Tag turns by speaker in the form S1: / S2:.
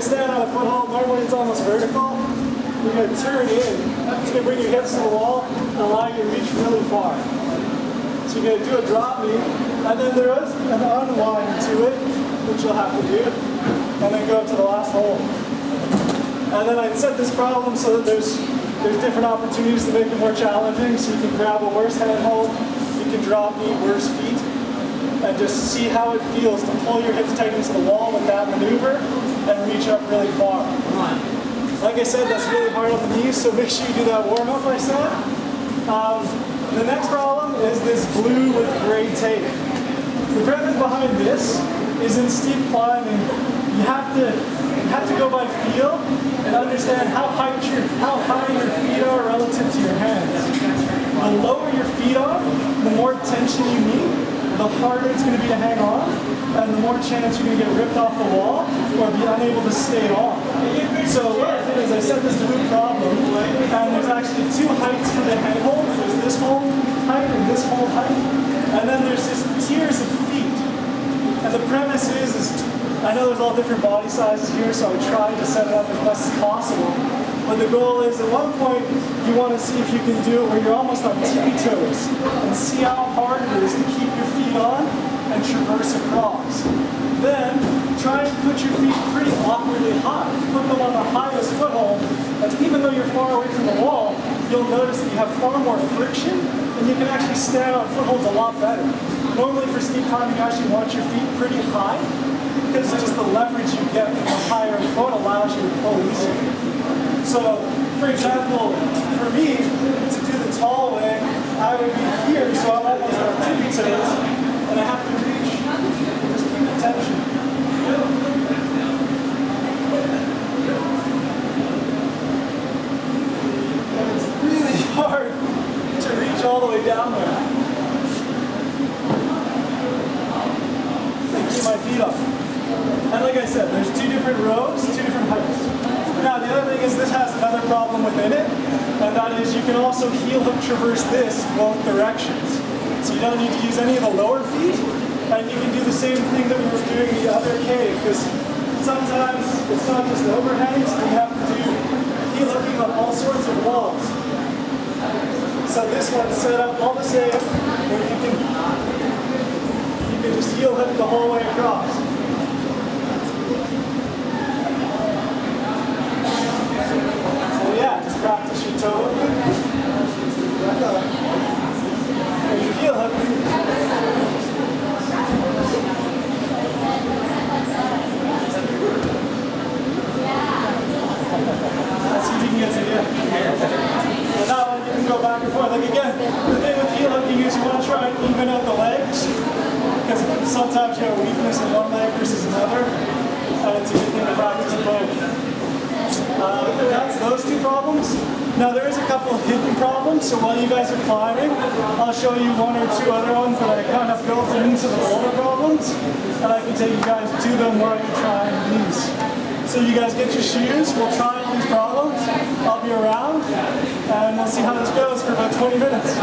S1: to stand on a foothold. Normally it's almost vertical. You're going to turn in. It's going to bring your hips to the wall and allow you to reach really far. So you're going to do a drop knee, and then there is an unwind to it, which you'll have to do, and then go up to the last hold. And then I set this problem so that there's different opportunities to make it more challenging. So you can grab a worse handhold, you can drop knee, worse feet, and just see how it feels to pull your hips tight into the wall with that maneuver and reach up really far. Like I said, that's really hard on the knees, so make sure you do that warm-up I said. The next problem is this blue with gray tape. The premise behind this is in steep climbing, you have to go by feel and understand how high your feet are relative to your hands. The lower your feet are, the more tension you need, the harder it's going to be to hang on, and the more chance you're going to get ripped off the wall or be unable to stay on. So what I did is I set this blue problem, and there's actually two heights for the handhold. There's this whole height and this whole height, and then there's just tiers of feet. And the premise is I know there's all different body sizes here, so I tried to set it up as best as possible. But the goal is, at one point, you want to see if you can do it where you're almost on tippy toes and see how hard it is to keep your feet on and traverse across. Then, try and put your feet pretty awkwardly high. Put them on the highest foothold, and even though you're far away from the wall, you'll notice that you have far more friction, and you can actually stand on footholds a lot better. Normally for steep climbing, you actually want your feet pretty high, because just the leverage you get from a higher foot allows you to pull easier. So, for example, for me, to do the tall way, I would be here, so I'm almost on tippy toes, and I have to reach, just keep the tension. And it's really hard to reach all the way down there. And keep my feet up. And like I said, there's two different rows, two different heights. Now the other thing is this has another problem within it, and that is you can also heel hook traverse this both directions. So you don't need to use any of the lower feet, and you can do the same thing that we were doing in the other cave, because sometimes it's not just overhangs, but you have to do heel hooking on all sorts of walls. So this one's set up all the same, where you can just heel hook the whole way across. Yeah, just practice your toe hook. And your heel hook. Let's see if you can get to the end. And that one you can go back and forth. Like again, the thing with heel hooking is you want to try and even out the legs, because sometimes you have a weakness in one leg versus another, and it's a good thing to practice both. That's those two problems. Now there is a couple of hidden problems, so while you guys are climbing, I'll show you one or two other ones that I kind of built into the boulder problems, and I can take you guys to them while you're trying these. So you guys get your shoes, we'll try all these problems, I'll be around, and we'll see how this goes for about 20 minutes.